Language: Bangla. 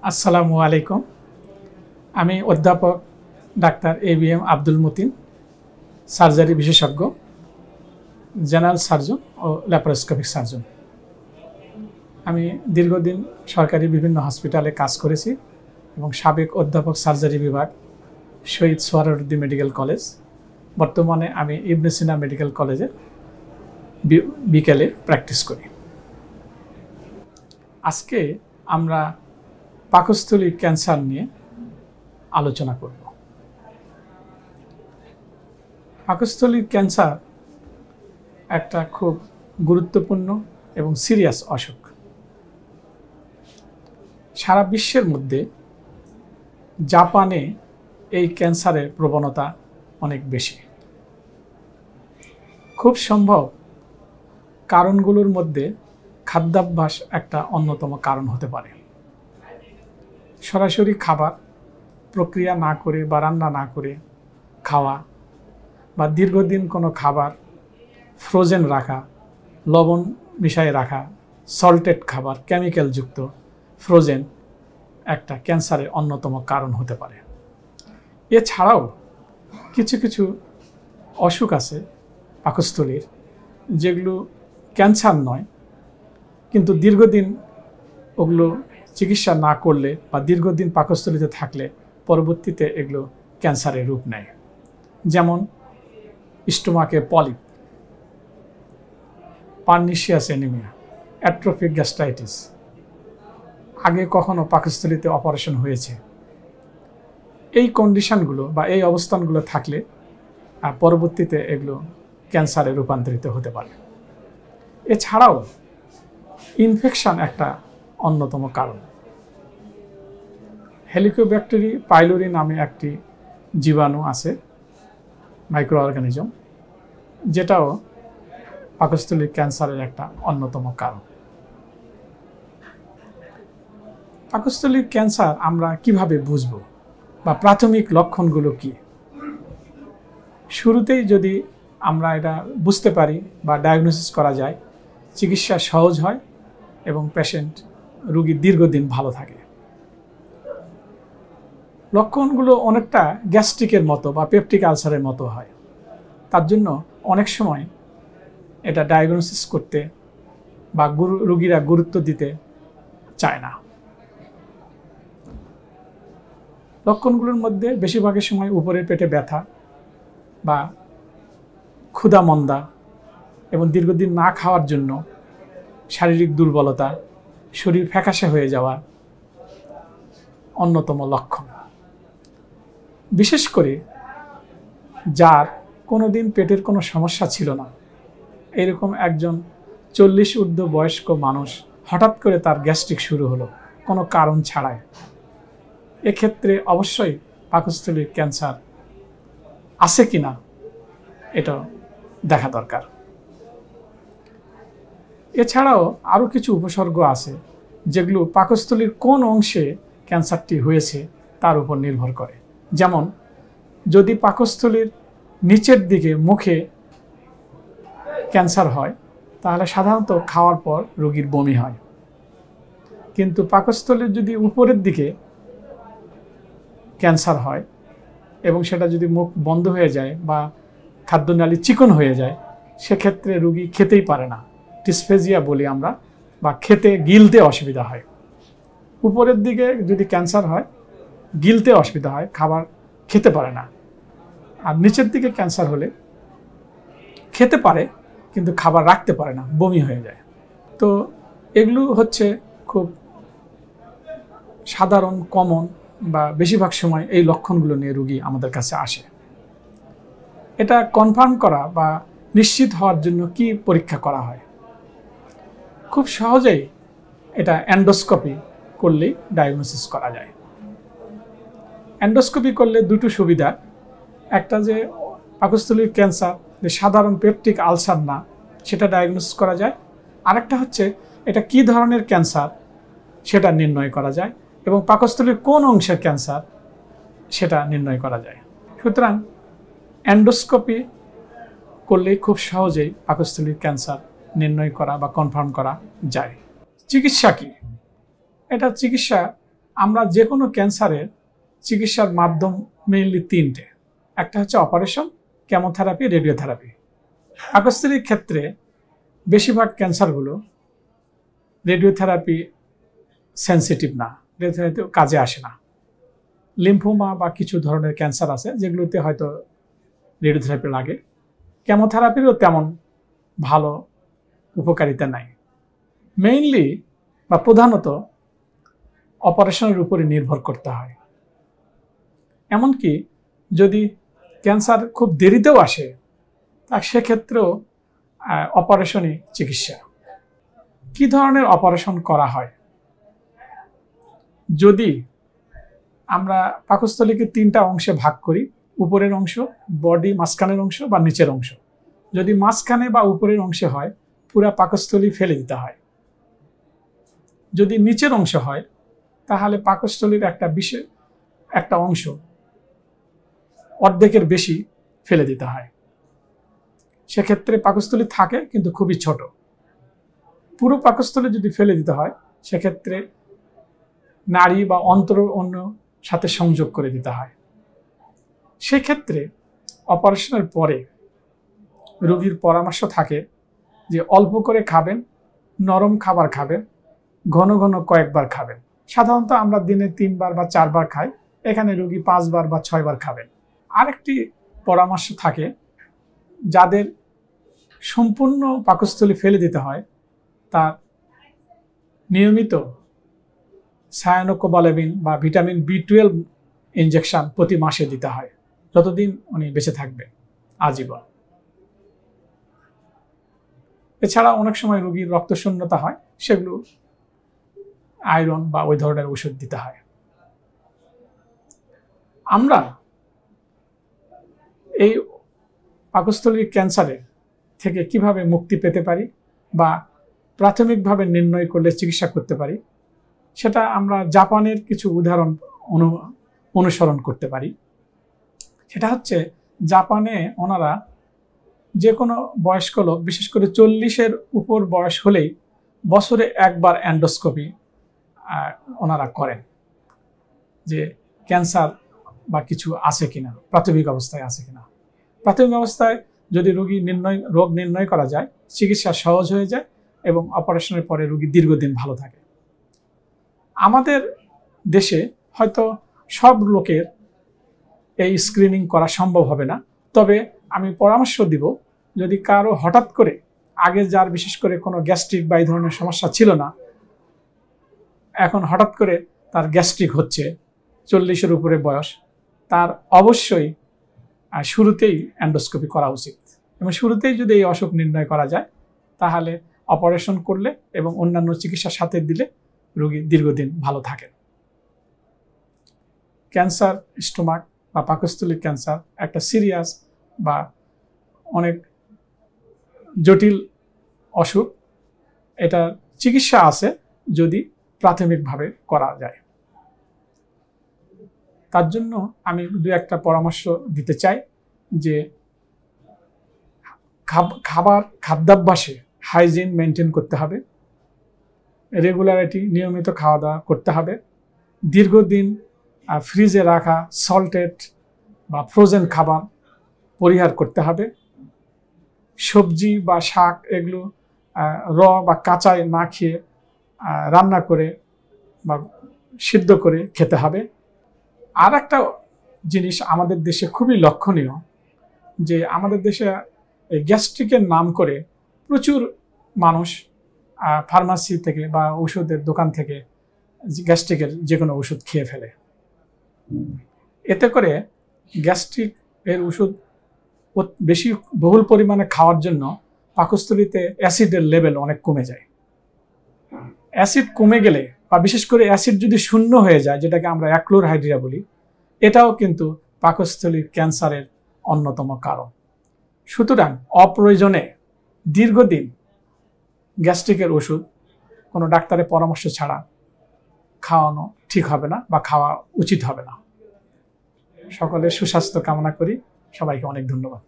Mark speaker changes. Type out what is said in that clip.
Speaker 1: আসসালামু আলাইকুম। আমি অধ্যাপক doctor ABM Abdul Matin, surgery বিশেষজ্ঞ, জেনারেল সার্জন ও ল্যাপারোস্কোপিক সার্জন। আমি দীর্ঘদিন সরকারি বিভিন্ন হসপিটালে কাজ করেছি এবং সাবেক অধ্যাপক সার্জারি বিভাগ, শহীদ সোহরাওয়ার্দী মেডিকেল কলেজ। বর্তমানে আমি ইবনে সিনা মেডিকেল কলেজে বিকেলে প্র্যাকটিস করি। আজকে আমরা পাকস্থলীর ক্যান্সার নিয়ে আলোচনা করব। পাকস্থলীর ক্যান্সার একটা খুব গুরুত্বপূর্ণ এবং সিরিয়াস অসুখ। সারা বিশ্বের মধ্যে জাপানে এই ক্যান্সারের প্রবণতা অনেক বেশি। খুব সম্ভব কারণগুলোর মধ্যে খাদ্যাভ্যাস একটা অন্যতম কারণ হতে পারে। সরাসরি খাবার প্রক্রিয়া না করে বা রান্না না করে খাওয়া, বা দীর্ঘদিন কোনো খাবার ফ্রোজেন রাখা, লবণ মিশিয়ে রাখা, সল্টেড খাবার, কেমিক্যালযুক্ত ফ্রোজেন একটা ক্যান্সারের অন্যতম কারণ হতে পারে। এছাড়াও কিছু কিছু অসুখ আছে পাকস্থলীর, যেগুলো ক্যান্সার নয়, কিন্তু দীর্ঘদিন ওগুলো চিকিৎসা না করলে বা দীর্ঘদিন পাকস্থলীতে থাকলে পরবর্তীতে এগুলো ক্যান্সারের রূপ নেয়। যেমন স্টোমাকে polyp, pernicious anaemia, atrophic gastritis. আগে কখনো পাকস্থলীতে অপারেশন হয়েছে। এই কন্ডিশনগুলো বা এই অবস্থানগুলো থাকলে পরবর্তীতে এগুলো ক্যান্সারে রূপান্তরিত হতে পারে। এছাড়াও ইনফেকশন একটা অন্যতম কারণ। হেলিকোব্যাক্টেরি পাইলোরি নামে একটি জীবাণু আছে, মাইক্রো অর্গানিজম, যেটাও পাকস্থলীর ক্যান্সারের একটা অন্যতম কারণ। পাকস্থলীর ক্যান্সার আমরা কিভাবে বুঝব বা প্রাথমিক লক্ষণগুলো কি? শুরুতেই যদি আমরা এটা বুঝতে পারি বা ডায়াগনোসিস করা যায়, চিকিৎসা সহজ হয় এবং রোগী দীর্ঘদিন ভালো থাকে। লক্ষণগুলো অনেকটা গ্যাস্ট্রিকের মতো বা পেপটিক আলসারের মতো হয়। তার জন্য অনেক সময় এটা ডায়াগনোসিস করতে বা রোগীরা গুরুত্ব দিতে চায় না। লক্ষণগুলোর মধ্যে বেশিরভাগের সময় উপরের পেটে ব্যথা বা ক্ষুধা মন্দা এবং দীর্ঘদিন না খাওয়ার জন্য শারীরিক দুর্বলতা, শরীর ফ্যাকাশে হয়ে যাওয়া অন্যতম লক্ষণ। বিশেষ করে যার কোনোদিন পেটের কোনো সমস্যা ছিল না, এরকম একজন 40 ঊর্ধ্ব বয়স্ক মানুষ হঠাৎ করে তার গ্যাস্ট্রিক শুরু হলো কোনো কারণ ছাড়াই, এক্ষেত্রে অবশ্যই পাকস্থলীর ক্যান্সার আছে কিনা এটা দেখা দরকার। এছাড়াও আরও কিছু উপসর্গ আছে যেগুলো পাকস্থলীর কোন অংশে ক্যান্সারটি হয়েছে তার উপর নির্ভর করে। যেমন যদি পাকস্থলীর নিচের দিকে মুখে ক্যান্সার হয়, তাহলে সাধারণত খাওয়ার পর রোগীর বমি হয়। কিন্তু পাকস্থলীর যদি উপরের দিকে ক্যান্সার হয় এবং সেটা যদি মুখ বন্ধ হয়ে যায় বা খাদ্যনালী চিকন হয়ে যায়, সেক্ষেত্রে রোগী খেতেই পারে না, ডিসফেজিয়া বলি আমরা, বা গিলতে অসুবিধা হয়। উপরের দিকে যদি ক্যান্সার হয়, গিলতে অসুবিধা হয়, খাবার খেতে পারে না। আর নিচের দিকে ক্যান্সার হলে খেতে পারে কিন্তু খাবার রাখতে পারে না, বমি হয়ে যায়। তো এগুলো হচ্ছে খুব সাধারণ, কমন, বা বেশিরভাগ সময় এই লক্ষণগুলো নিয়ে রোগী আমাদের কাছে আসে। এটা কনফার্ম করা বা নিশ্চিত হওয়ার জন্য কি পরীক্ষা করা হয়? খুব সহজেই এটা এন্ডোস্কোপি করলেই ডায়াগনোসিস করা যায়। এন্ডোস্কোপি করলে দুটো সুবিধা, একটা যে পাকস্থলীর ক্যান্সার যে সাধারণ পেপটিক আলসার না, সেটা ডায়াগনোসিস করা যায়। আরেকটা হচ্ছে এটা কি ধরনের ক্যান্সার সেটা নির্ণয় করা যায় এবং পাকস্থলীর কোন অংশের ক্যান্সার সেটা নির্ণয় করা যায়। সুতরাং এন্ডোস্কোপি করলে খুব সহজেই পাকস্থলীর ক্যান্সার নির্ণয় করা বা কনফার্ম করা যায়। চিকিৎসা কি? এটা চিকিৎসা আমরা যে কোনো ক্যান্সারের চিকিৎসার মাধ্যম মেইনলি তিনটে। একটা হচ্ছে অপারেশন, কেমোথেরাপি, রেডিওথেরাপি। পাকস্থলীর ক্ষেত্রে বেশিরভাগ ক্যান্সারগুলো রেডিওথেরাপি সেন্সিটিভ না, রেডিওথেরাপি কাজে আসে না। লিম্ফোমা বা কিছু ধরনের ক্যান্সার আছে যেগুলোতে হয়তো রেডিওথেরাপি লাগে। কেমোথেরাপিরও তেমন ভালো উপকারিতা নাই। মেইনলি বা প্রধানত অপারেশনের উপরে নির্ভর করতে হয়। এমনকি যদি ক্যান্সার খুব দেরিতেও আসে তা সেক্ষেত্রেও অপারেশনই চিকিৎসা। কি ধরনের অপারেশন করা হয়? যদি আমরা পাকস্থলীকে তিনটা অংশে ভাগ করি, উপরের অংশ, বডি মাঝখানের অংশ বা নিচের অংশ। যদি মাঝখানে বা উপরের অংশে হয় পুরা পাকস্থলী ফেলে দিতে হয়। যদি নিচের অংশ হয় তাহলে পাকস্থলীর একটা অংশ অর্ধেকের বেশি ফেলে দিতে হয়। সেক্ষেত্রে পাকস্থলী থাকে কিন্তু খুবই ছোট। পুরো পাকস্থলী যদি ফেলে দিতে হয় সেক্ষেত্রে নাড়ি বা অন্ত্র অন্য সাথে সংযোগ করে দিতে হয়। সেক্ষেত্রে অপারেশনের পরে রোগীর পরামর্শ থাকে যে অল্প করে খাবেন, নরম খাবার খাবেন, ঘন ঘন কয়েকবার খাবেন। সাধারণত আমরা দিনে 3 বার বা 4 বার খাই, এখানে রোগী 5 বার বা 6 বার খাবেন। আরেকটি পরামর্শ থাকে যাদের সম্পূর্ণ পাকস্থলী ফেলে দিতে হয় তার নিয়মিত সায়ানোকোবালামিন বা ভিটামিন B12 ইনজেকশন প্রতি মাসে দিতে হয়, যতদিন উনি বেঁচে থাকবেন, আজীবন। এছাড়া অনেক সময় রোগীর রক্তশূন্যতা হয়, সেগুলো আয়রন বা ওই ধরনের ওষুধ দিতে হয়। আমরা এই পাকস্থলীর ক্যান্সারের থেকে কিভাবে মুক্তি পেতে পারি বা প্রাথমিকভাবে নির্ণয় করলে চিকিৎসা করতে পারি সেটা আমরা জাপানের কিছু উদাহরণ অনুসরণ করতে পারি। সেটা হচ্ছে জাপানে ওনারা যে কোনো বয়স্ক লোক, বিশেষ করে 40-এর উপর বয়স হলেই বছরে একবার এন্ডোস্কোপি ওনারা করেন যে ক্যান্সার বা কিছু আছে কিনা, প্রাথমিক অবস্থায় আছে কিনা। প্রাথমিক অবস্থায় যদি রোগ নির্ণয় করা যায়, চিকিৎসা সহজ হয়ে যায় এবং অপারেশনের পরে রোগী দীর্ঘদিন ভালো থাকে। আমাদের দেশে হয়তো সব লোকের এই স্ক্রিনিং করা সম্ভব হবে না, তবে আমি পরামর্শ দিব যদি কারো হঠাৎ করে আগে যার বিশেষ করে কোনো গ্যাস্ট্রিক বা এই ধরনের সমস্যা ছিল না, এখন হঠাৎ করে তার গ্যাস্ট্রিক হচ্ছে, 40-এর উপরে বয়স, তার অবশ্যই শুরুতেই এন্ডোস্কোপি করা উচিত। এবং শুরুতেই যদি এই অসুখ নির্ণয় করা যায় তাহলে অপারেশন করলে এবং অন্যান্য চিকিৎসার সাথে দিলে রোগী দীর্ঘদিন ভালো থাকে। ক্যান্সার, স্টোমাক বা পাকস্থলীর ক্যান্সার একটা সিরিয়াস বা অনেক জটিল অসুখ। এটা চিকিৎসা আছে যদি প্রাথমিকভাবে করা যায়। তার জন্য আমি 2-একটা পরামর্শ দিতে চাই যে খাদ্যাভ্যাসে হাইজিন মেনটেন করতে হবে, রেগুলারিটি নিয়মিত খাওয়া দাওয়া করতে হবে, দীর্ঘদিন ফ্রিজে রাখা সল্টেড বা ফ্রোজেন খাবার পরিহার করতে হবে, সবজি বা শাক এগুলো বা কাঁচায় না খেয়ে রান্না করে বা সিদ্ধ করে খেতে হবে। আর একটা জিনিস আমাদের দেশে খুবই লক্ষণীয় যে আমাদের দেশে গ্যাস্ট্রিকের নাম করে প্রচুর মানুষ ফার্মাসি থেকে বা ওষুধের দোকান থেকে গ্যাস্ট্রিকের যে কোনো ওষুধ খেয়ে ফেলে। এতে করে গ্যাস্ট্রিক এর ওষুধ বেশি বহুল পরিমাণে খাওয়ার জন্য পাকস্থলীতে অ্যাসিডের লেভেল অনেক কমে যায়। অ্যাসিড কমে গেলে বা বিশেষ করে অ্যাসিড যদি শূন্য হয়ে যায়, যেটাকে আমরা অ্যাক্লোরহাইড্রিয়া বলি, এটাও কিন্তু পাকস্থলীর ক্যান্সারের অন্যতম কারণ। সুতরাং অপ্রয়োজনে দীর্ঘদিন গ্যাস্ট্রিকের ওষুধ কোনো ডাক্তারের পরামর্শ ছাড়া খাওয়ানো ঠিক হবে না বা খাওয়া উচিত হবে না। সকলের সুস্বাস্থ্য কামনা করি। সবাইকে অনেক ধন্যবাদ।